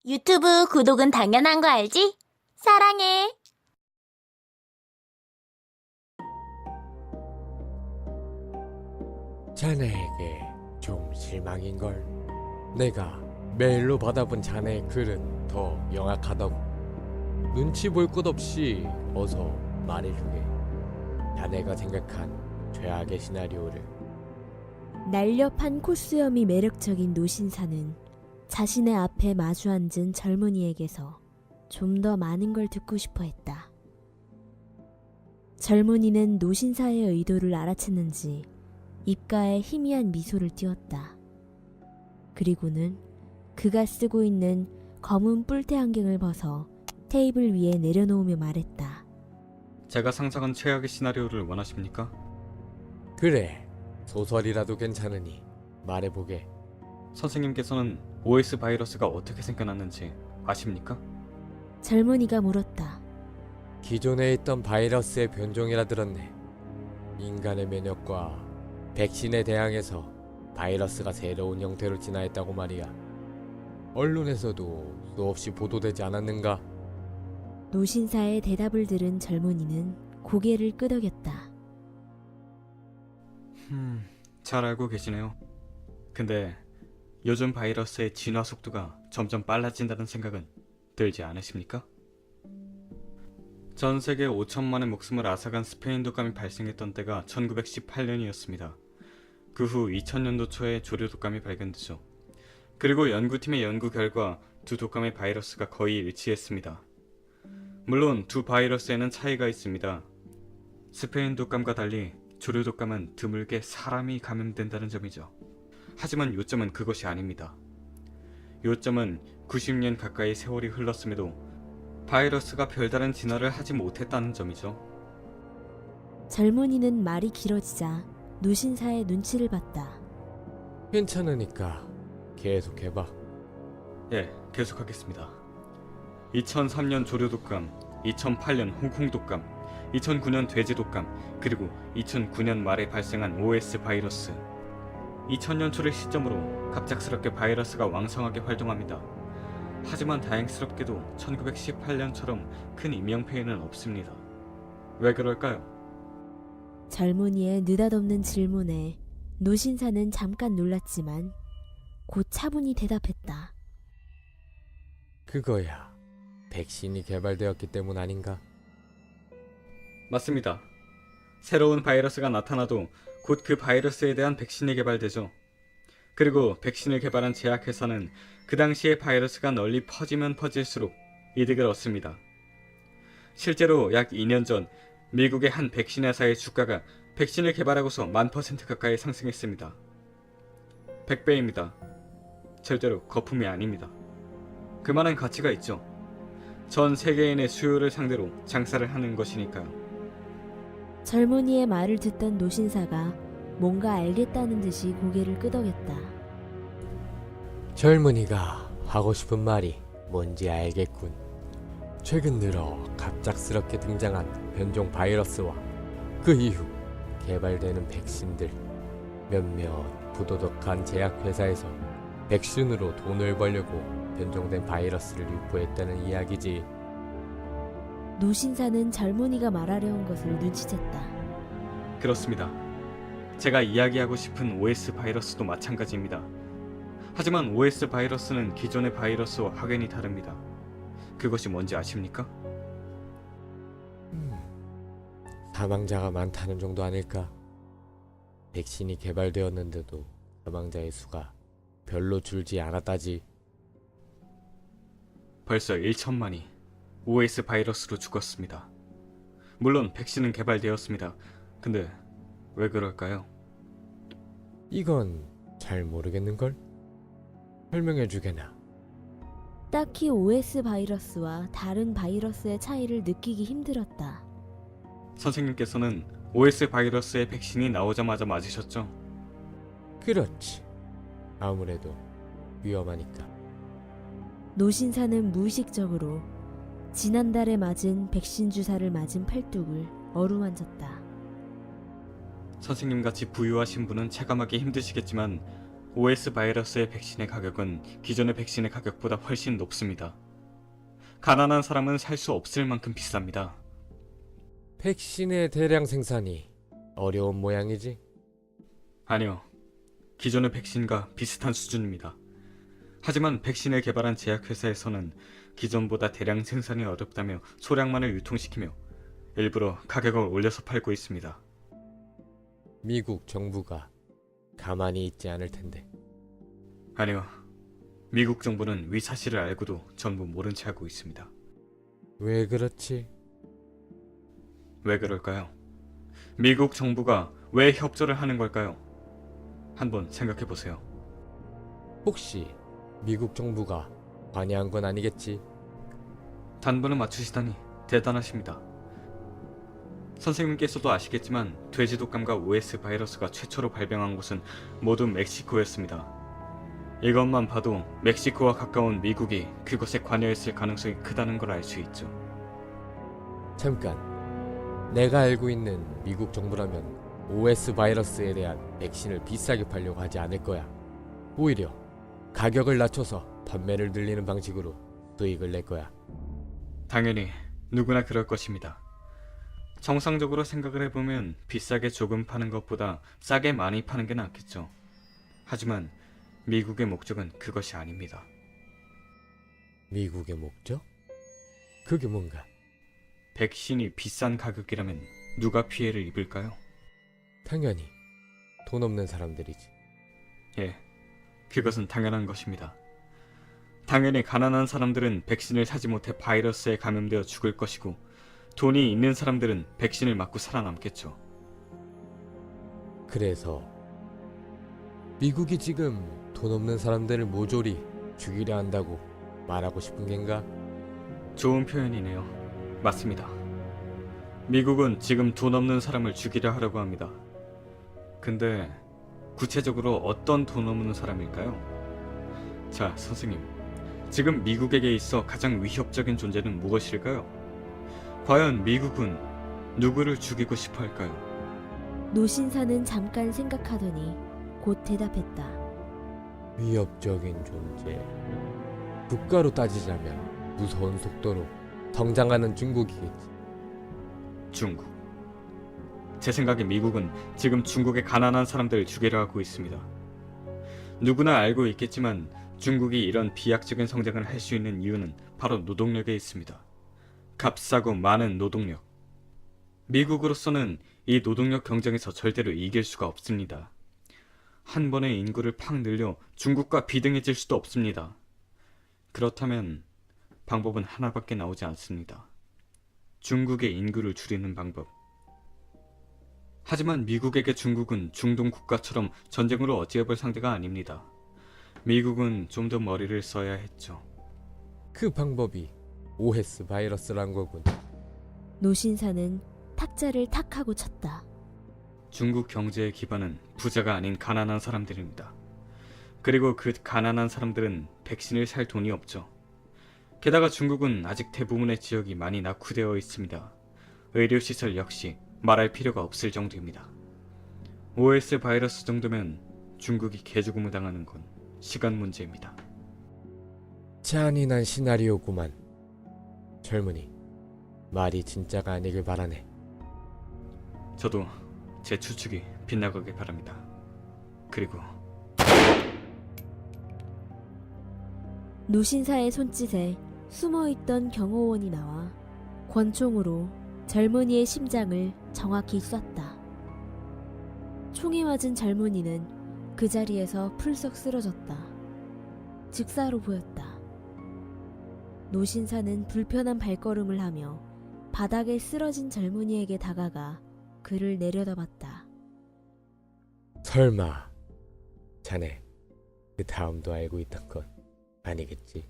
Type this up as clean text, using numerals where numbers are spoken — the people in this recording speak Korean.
유튜브 구독은 당연한 거 알지? 사랑해. 자네에게 좀 실망인걸. 내가 메일로 받아본 자네의 글은 더 영악하다고. 눈치 볼 것 없이 어서 말해주게. 자네가 생각한 최악의 시나리오를. 날렵한 코수염이 매력적인 노신사는 자신의 앞에 마주 앉은 젊은이에게서 좀 더 많은 걸 듣고 싶어 했다. 젊은이는 노신사의 의도를 알아챘는지 입가에 희미한 미소를 띄웠다. 그리고는 그가 쓰고 있는 검은 뿔테 안경을 벗어 테이블 위에 내려놓으며 말했다. 제가 상상한 최악의 시나리오를 원하십니까? 그래, 소설이라도 괜찮으니 말해보게. 선생님께서는 OS 바이러스가 어떻게 생겨났는지 아십니까? 젊은이가 물었다. 기존에 있던 바이러스의 변종이라 들었네. 인간의 면역과 백신에 대항해서 바이러스가 새로운 형태로 진화했다고 말이야. 언론에서도 수없이 보도되지 않았는가? 노신사의 대답을 들은 젊은이는 고개를 끄덕였다. 잘 알고 계시네요. 근데 요즘 바이러스의 진화 속도가 점점 빨라진다는 생각은 들지 않으십니까? 전 세계 5천만의 목숨을 앗아간 스페인 독감이 발생했던 때가 1918년이었습니다. 그 후 2000년도 초에 조류 독감이 발견되죠. 그리고 연구팀의 연구 결과 두 독감의 바이러스가 거의 일치했습니다. 물론 두 바이러스에는 차이가 있습니다. 스페인 독감과 달리 조류 독감은 드물게 사람이 감염된다는 점이죠. 하지만 요점은 그것이 아닙니다. 요점은 90년 가까이 세월이 흘렀음에도 바이러스가 별다른 진화를 하지 못했다는 점이죠. 젊은이는 말이 길어지자 노신사의 눈치를 봤다. 괜찮으니까 계속해봐. 예, 계속하겠습니다. 2003년 조류 독감, 2008년 홍콩 독감, 2009년 돼지 독감, 그리고 2009년 말에 발생한 OS 바이러스. 2000년 초를 시점으로 갑작스럽게 바이러스가 왕성하게 활동합니다. 하지만 다행스럽게도 1918년처럼 큰 인명피해는 없습니다. 왜 그럴까요? 젊은이의 느닷없는 질문에 노신사는 잠깐 놀랐지만 곧 차분히 대답했다. 그거야, 백신이 개발되었기 때문 아닌가? 맞습니다. 새로운 바이러스가 나타나도 곧 그 바이러스에 대한 백신이 개발되죠. 그리고 백신을 개발한 제약회사는 그 당시에 바이러스가 널리 퍼지면 퍼질수록 이득을 얻습니다. 실제로 약 2년 전 미국의 한 백신 회사의 주가가 백신을 개발하고서 1000% 가까이 상승했습니다. 100배입니다. 절대로 거품이 아닙니다. 그만한 가치가 있죠. 전 세계인의 수요를 상대로 장사를 하는 것이니까요. 젊은이의 말을 듣던 노신사가 뭔가 알겠다는 듯이 고개를 끄덕였다. 젊은이가 하고 싶은 말이 뭔지 알겠군. 최근 들어 갑작스럽게 등장한 변종 바이러스와 그 이후 개발되는 백신들, 몇몇 부도덕한 제약회사에서 백신으로 돈을 벌려고 변종된 바이러스를 유포했다는 이야기지. 노신사는 젊은이가 말하려 한 것을 눈치챘다. 그렇습니다. 제가 이야기하고 싶은 OS 바이러스도 마찬가지입니다. 하지만 OS 바이러스는 기존의 바이러스와 확연히 다릅니다. 그것이 뭔지 아십니까? 사망자가 많다는 정도 아닐까? 백신이 개발되었는데도 사망자의 수가 별로 줄지 않았다지. 벌써 1천만이 OS 바이러스로 죽었습니다. 물론 백신은 개발되었습니다. 근데 왜 그럴까요? 이건 잘 모르겠는걸? 설명해주게나. 딱히 OS 바이러스와 다른 바이러스의 차이를 느끼기 힘들었다. 선생님께서는 OS 바이러스의 백신이 나오자마자 맞으셨죠? 그렇지. 아무래도 위험하니까. 노신사는 무의식적으로 지난달에 맞은 백신 주사를 맞은 팔뚝을 어루만졌다. 선생님같이 부유하신 분은 체감하기 힘드시겠지만 OS 바이러스의 백신의 가격은 기존의 백신의 가격보다 훨씬 높습니다. 가난한 사람은 살 수 없을 만큼 비쌉니다. 백신의 대량 생산이 어려운 모양이지? 아니요. 기존의 백신과 비슷한 수준입니다. 하지만 백신을 개발한 제약회사에서는 기존보다 대량 생산이 어렵다며 소량만을 유통시키며 일부러 가격을 올려서 팔고 있습니다. 미국 정부가 가만히 있지 않을 텐데. 아니요. 미국 정부는 위 사실을 알고도 전부 모른 채 하고 있습니다. 왜 그렇지? 왜 그럴까요? 미국 정부가 왜 협조를 하는 걸까요? 한번 생각해 보세요. 혹시 미국 정부가 관여한 건 아니겠지? 단번에 맞추시다니 대단하십니다. 선생님께서도 아시겠지만 돼지 독감과 OS 바이러스가 최초로 발병한 곳은 모두 멕시코였습니다. 이것만 봐도 멕시코와 가까운 미국이 그것에 관여했을 가능성이 크다는 걸 알 수 있죠. 잠깐. 내가 알고 있는 미국 정부라면 OS 바이러스에 대한 백신을 비싸게 팔려고 하지 않을 거야. 오히려 가격을 낮춰서 판매를 늘리는 방식으로 수익을 낼 거야. 당연히 누구나 그럴 것입니다. 정상적으로 생각을 해보면 비싸게 조금 파는 것보다 싸게 많이 파는 게 낫겠죠. 하지만 미국의 목적은 그것이 아닙니다. 미국의 목적? 그게 뭔가? 백신이 비싼 가격이라면 누가 피해를 입을까요? 당연히 돈 없는 사람들이지. 예, 그것은 당연한 것입니다. 당연히 가난한 사람들은 백신을 사지 못해 바이러스에 감염되어 죽을 것이고 돈이 있는 사람들은 백신을 맞고 살아남겠죠. 그래서 미국이 지금 돈 없는 사람들을 모조리 죽이려 한다고 말하고 싶은 겐가? 좋은 표현이네요. 맞습니다. 미국은 지금 돈 없는 사람을 죽이려 하려고 합니다. 근데 구체적으로 어떤 돈 없는 사람일까요? 자, 선생님. 지금 미국에게 있어 가장 위협적인 존재는 무엇일까요? 과연 미국은 누구를 죽이고 싶어 할까요? 노신사는 잠깐 생각하더니 곧 대답했다. 위협적인 존재. 국가로 따지자면 무서운 속도로 성장하는 중국이겠지. 중국. 제 생각에 미국은 지금 중국의 가난한 사람들을 죽이려 하고 있습니다. 누구나 알고 있겠지만 중국이 이런 비약적인 성장을 할 수 있는 이유는 바로 노동력에 있습니다. 값싸고 많은 노동력. 미국으로서는 이 노동력 경쟁에서 절대로 이길 수가 없습니다. 한 번에 인구를 팍 늘려 중국과 비등해질 수도 없습니다. 그렇다면 방법은 하나밖에 나오지 않습니다. 중국의 인구를 줄이는 방법. 하지만 미국에게 중국은 중동 국가처럼 전쟁으로 어찌해볼 상대가 아닙니다. 미국은 좀 더 머리를 써야 했죠. 그 방법이 OS 바이러스란 거군. 노신사는 탁자를 탁 하고 쳤다. 중국 경제의 기반은 부자가 아닌 가난한 사람들입니다. 그리고 그 가난한 사람들은 백신을 살 돈이 없죠. 게다가 중국은 아직 대부분의 지역이 많이 낙후되어 있습니다. 의료시설 역시 말할 필요가 없을 정도입니다. OS 바이러스 정도면 중국이 개죽음을 당하는 건 시간 문제입니다. 잔인한 시나리오구만. 젊은이, 말이 진짜가 아니길 바라네. 저도 제 추측이 빗나가길 바랍니다. 그리고 노신사의 손짓에 숨어있던 경호원이 나와 권총으로 젊은이의 심장을 정확히 쐈다. 총에 맞은 젊은이는 그 자리에서 풀썩 쓰러졌다. 즉사로 보였다. 노신사는 불편한 발걸음을 하며 바닥에 쓰러진 젊은이에게 다가가 그를 내려다봤다. 설마 자네 그 다음도 알고 있던 건 아니겠지?